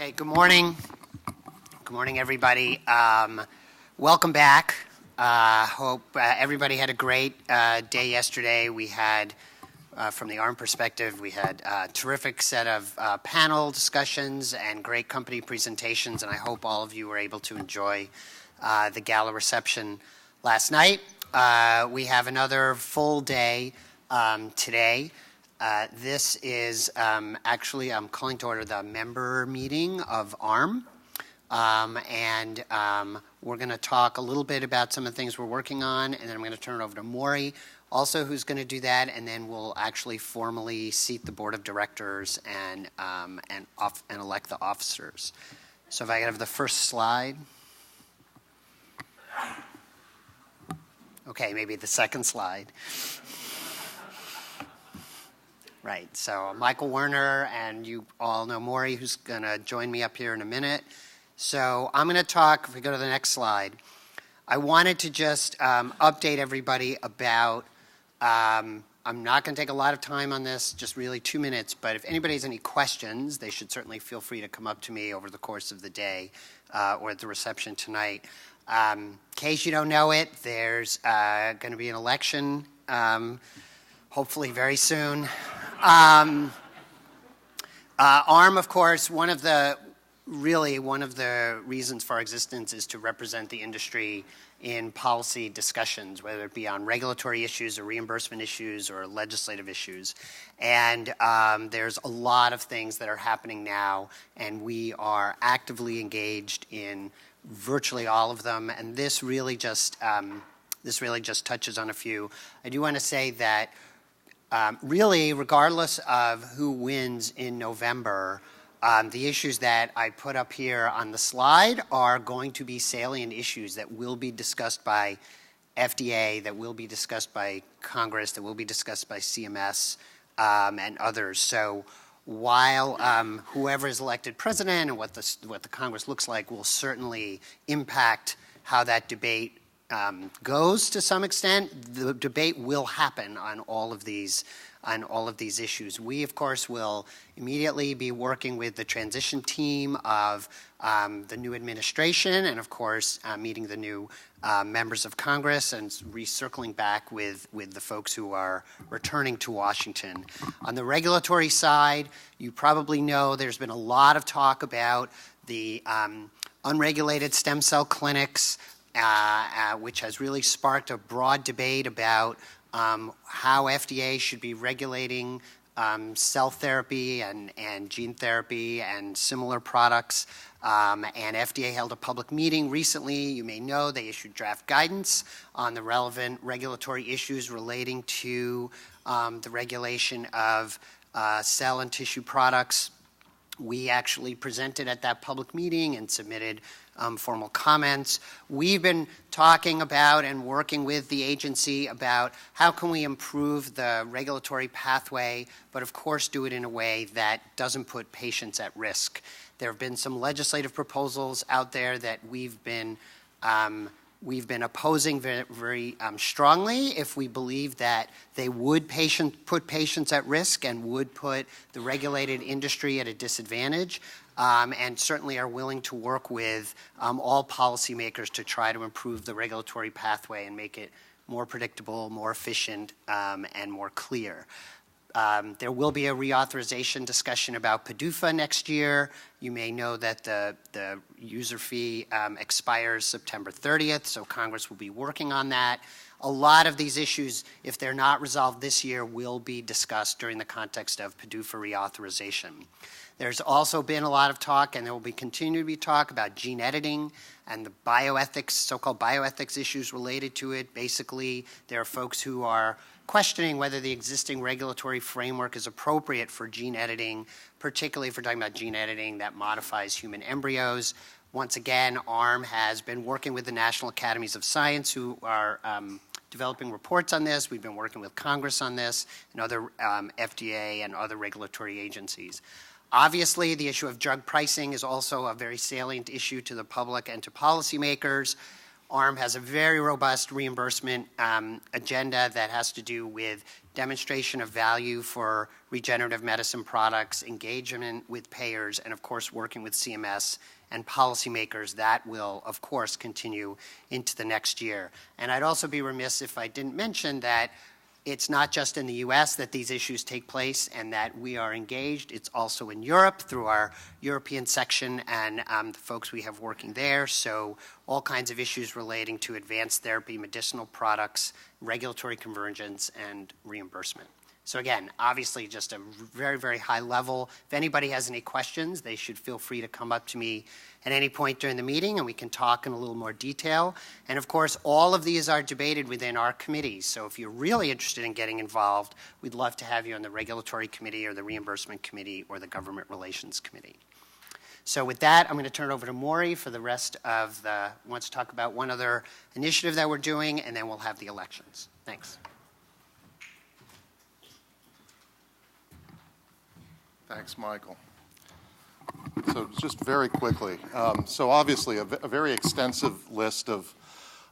Okay, good morning. Good morning, everybody. Welcome back. Hope everybody had a great day yesterday. We had, from the ARM perspective, we had a terrific set of panel discussions and great company presentations, and I hope all of you were able to enjoy the gala reception last night. We have another full day today. This is actually, I'm calling to order the member meeting of ARM. We're going to talk a little bit about some of the things we're working on, and then I'm going to turn it over to Morrie, also who's going to do that, and then we'll actually formally seat the board of directors and elect the officers. So if I could have the first slide. Okay, maybe the second slide. Right, so Michael Werner, and you all know Morrie, who's going to join me up here in a minute. So I'm going to talk, if we go to the next slide, I wanted to just update everybody about, I'm not going to take a lot of time on this, just really 2 minutes, but if anybody has any questions, they should certainly feel free to come up to me over the course of the day or at the reception tonight. In case you don't know it, there's going to be an election, hopefully very soon. ARM, of course, one of the reasons for our existence is to represent the industry in policy discussions, whether it be on regulatory issues or reimbursement issues or legislative issues. And there's a lot of things that are happening now, and we are actively engaged in virtually all of them. And this really just touches on a few. I do want to say that really, regardless of who wins in November, the issues that I put up here on the slide are going to be salient issues that will be discussed by FDA, that will be discussed by Congress, that will be discussed by CMS and others. So while whoever is elected president and what the Congress looks like will certainly impact how that debate goes to some extent, the debate will happen on all of these issues. We, of course, will immediately be working with the transition team of the new administration and, of course, meeting the new members of Congress and recircling back with the folks who are returning to Washington. On the regulatory side, you probably know there's been a lot of talk about the unregulated stem cell clinics, which has really sparked a broad debate about how FDA should be regulating cell therapy and gene therapy and similar products. And FDA held a public meeting recently. You may know they issued draft guidance on the relevant regulatory issues relating to the regulation of cell and tissue products. We actually presented at that public meeting and submitted formal comments. We've been talking about and working with the agency about how can we improve the regulatory pathway, but of course do it in a way that doesn't put patients at risk. There have been some legislative proposals out there that we've been opposing very strongly if we believe that they would put patients at risk and would put the regulated industry at a disadvantage, and certainly are willing to work with all policymakers to try to improve the regulatory pathway and make it more predictable, more efficient, and more clear. There will be a reauthorization discussion about PDUFA next year. You may know that the user fee expires September 30th, so Congress will be working on that. A lot of these issues, if they're not resolved this year, will be discussed during the context of PDUFA reauthorization. There's also been a lot of talk, and there will continue to be talk about gene editing and the bioethics, so-called bioethics issues related to it. Basically, there are folks who are questioning whether the existing regulatory framework is appropriate for gene editing, particularly if we're talking about gene editing that modifies human embryos. Once again, ARM has been working with the National Academies of Science, who are developing reports on this. We've been working with Congress on this and other FDA and other regulatory agencies. Obviously, the issue of drug pricing is also a very salient issue to the public and to policymakers. ARM has a very robust reimbursement agenda that has to do with demonstration of value for regenerative medicine products, engagement with payers, and of course working with CMS and policymakers. That will, of course, continue into the next year. And I'd also be remiss if I didn't mention that it's not just in the US that these issues take place and that we are engaged. It's also in Europe through our European section and the folks we have working there. So all kinds of issues relating to advanced therapy, medicinal products, regulatory convergence, and reimbursement. So again, obviously just a very, very high level. If anybody has any questions, they should feel free to come up to me at any point during the meeting and we can talk in a little more detail. And of course, all of these are debated within our committees. So if you're really interested in getting involved, we'd love to have you on the regulatory committee or the reimbursement committee or the government relations committee. So with that, I'm going to turn it over to Morrie for the rest of wants to talk about one other initiative that we're doing, and then we'll have the elections. Thanks. Thanks, Michael. So just very quickly, so obviously a very extensive list of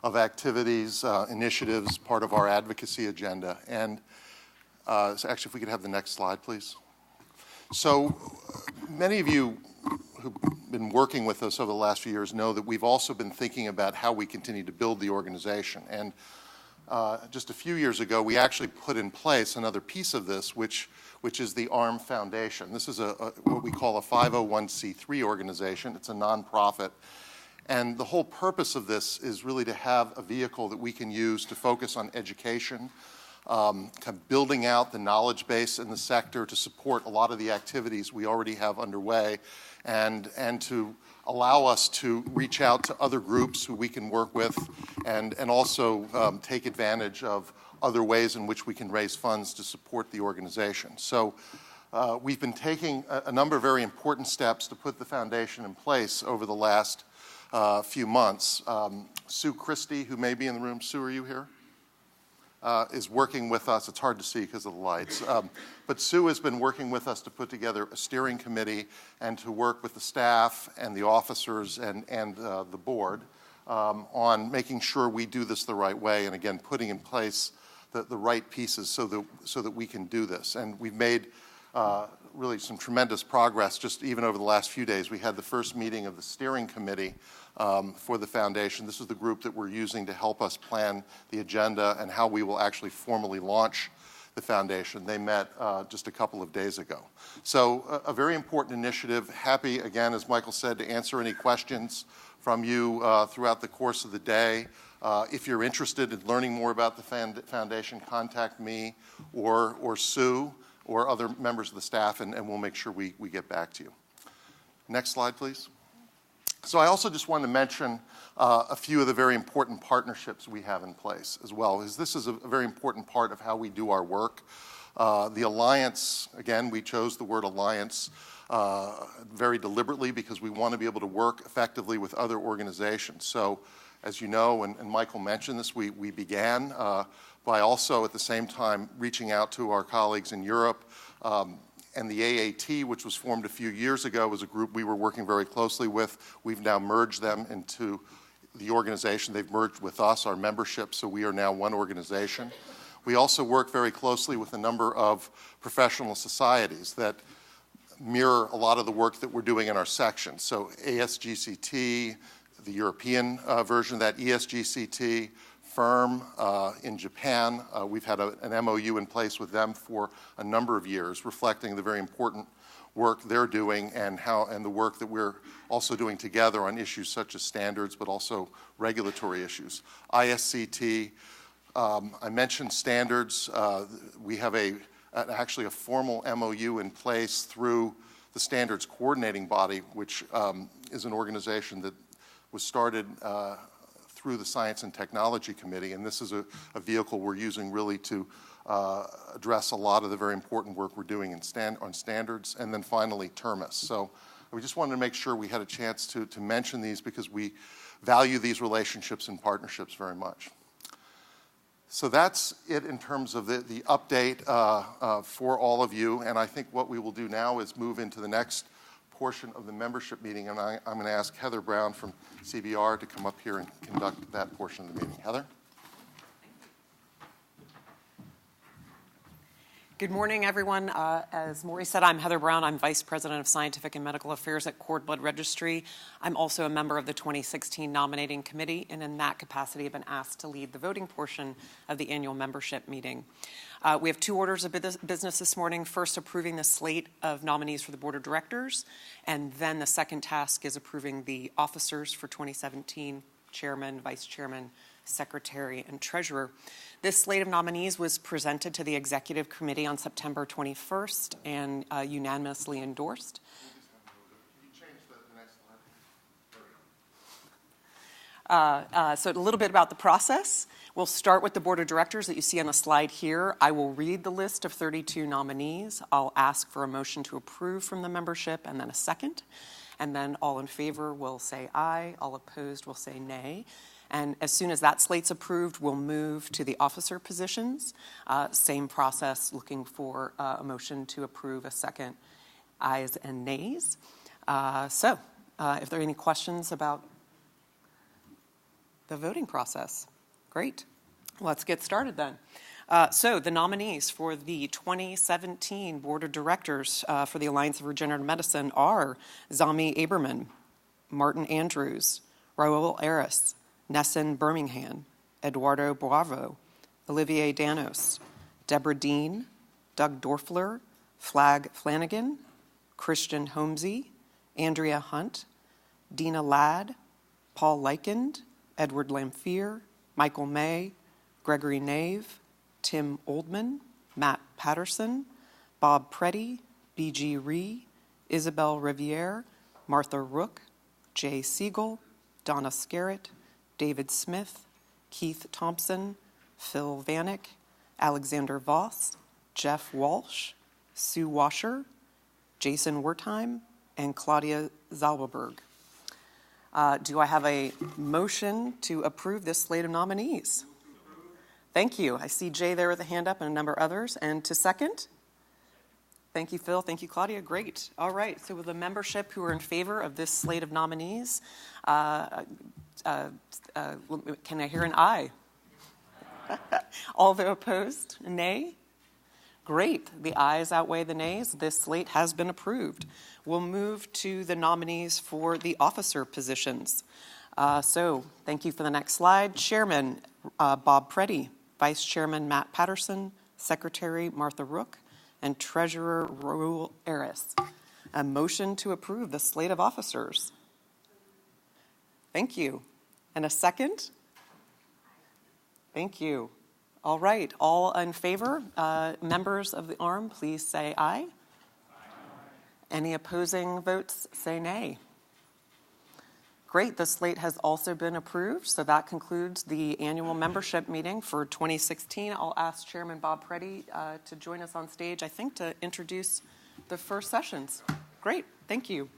activities, initiatives, part of our advocacy agenda. And so actually, if we could have the next slide, please. So many of you who've been working with us over the last few years know that we've also been thinking about how we continue to build the organization. And just a few years ago, we actually put in place another piece of this, which is the ARM Foundation. This is what we call a 501c3 organization. It's a nonprofit. And the whole purpose of this is really to have a vehicle that we can use to focus on education, kind of building out the knowledge base in the sector to support a lot of the activities we already have underway, and to allow us to reach out to other groups who we can work with and also take advantage of other ways in which we can raise funds to support the organization. So we've been taking a number of very important steps to put the foundation in place over the last few months. Sue Christie, who may be in the room, Sue, are you here? Is working with us. It's hard to see because of the lights. But Sue has been working with us to put together a steering committee and to work with the staff and the officers and the board on making sure we do this the right way, and again, putting in place the right pieces so that we can do this. And we've made really some tremendous progress just even over the last few days. We had the first meeting of the steering committee for the foundation. This is the group that we're using to help us plan the agenda and how we will actually formally launch the foundation. They met just a couple of days ago. So a very important initiative. Happy, again, as Michael said, to answer any questions from you throughout the course of the day. If you're interested in learning more about the foundation, contact me or Sue or other members of the staff, and we'll make sure we get back to you. Next slide, please. So I also just wanted to mention a few of the very important partnerships we have in place as well, because this is a very important part of how we do our work. The alliance, again, we chose the word alliance very deliberately because we want to be able to work effectively with other organizations. So as you know, and Michael mentioned this, we began by also at the same time reaching out to our colleagues in Europe. And the AAT, which was formed a few years ago, was a group we were working very closely with. We've now merged them into the organization. They've merged with us, our membership, so we are now one organization. We also work very closely with a number of professional societies that mirror a lot of the work that we're doing in our section. So ASGCT, the European version of that, ESGCT, FIRM in Japan. We've had an MOU in place with them for a number of years, reflecting the very important work they're doing and the work that we're also doing together on issues such as standards, but also regulatory issues. ISCT, I mentioned standards. We have actually a formal MOU in place through the standards coordinating body, which is an organization that was started through the Science and Technology Committee, and this is a vehicle we're using really to address a lot of the very important work we're doing on standards. And then finally, TERMIS. So we just wanted to make sure we had a chance to mention these because we value these relationships and partnerships very much. So that's it in terms of the update for all of you, and I think what we will do now is move into the next portion of the membership meeting, and I'm going to ask Heather Brown from CBR to come up here and conduct that portion of the meeting. Heather? Good morning, everyone. As Morrie said, I'm Heather Brown. I'm Vice President of Scientific and Medical Affairs at Cord Blood Registry. I'm also a member of the 2016 Nominating Committee, and in that capacity have been asked to lead the voting portion of the annual membership meeting. We have two orders of business this morning. First, approving the slate of nominees for the Board of Directors, and then the second task is approving the officers for 2017, Chairman, Vice Chairman, Secretary, and Treasurer. This slate of nominees was presented to the Executive Committee on September 21st and unanimously endorsed. So a little bit about the process. We'll start with the Board of Directors that you see on the slide here. I will read the list of 32 nominees. I'll ask for a motion to approve from the membership and then a second. And then all in favor will say aye, all opposed will say nay. And as soon as that slate's approved, we'll move to the officer positions. Same process, looking for a motion to approve, a second, ayes and nays. So if there are any questions about the voting process, great. Let's get started then. So the nominees for the 2017 Board of Directors for the Alliance of Regenerative Medicine are Zami Aberman, Martin Andrews, Raul Aris, Nessun Birmingham, Eduardo Bravo, Olivier Danos, Deborah Dean, Doug Dorfler, Flag Flanagan, Christian Holmesy, Andrea Hunt, Dina Ladd, Paul Likend, Edward Lamphere, Michael May, Gregory Nave, Tim Oldman, Matt Patterson, Bob Preddy, B.G. Ree, Isabel Riviere, Martha Rook, Jay Siegel, Donna Scarrett, David Smith, Keith Thompson, Phil Vanek, Alexander Voss, Jeff Walsh, Sue Washer, Jason Wertheim, and Claudia Zalberberg. Do I have a motion to approve this slate of nominees? Thank you. I see Jay there with a hand up and a number of others. And to second? Thank you, Phil. Thank you, Claudia. Great. All right. So with the membership who are in favor of this slate of nominees, can I hear an aye? All the opposed, nay? Great. The ayes outweigh the nays. This slate has been approved. We'll move to the nominees for the officer positions. So thank you for the next slide. Chairman, Bob Preddy. Vice Chairman, Matt Patterson. Secretary, Martha Rook. And Treasurer, Raul Aris. A motion to approve the slate of officers. Thank you. And a second? Thank you. All right. All in favor? Members of the arm, please say aye. Aye. Any opposing votes, say nay. Great. The slate has also been approved. So that concludes the annual membership meeting for 2016. I'll ask Chairman Bob Preddy to join us on stage, I think, to introduce the first sessions. Great. Thank you.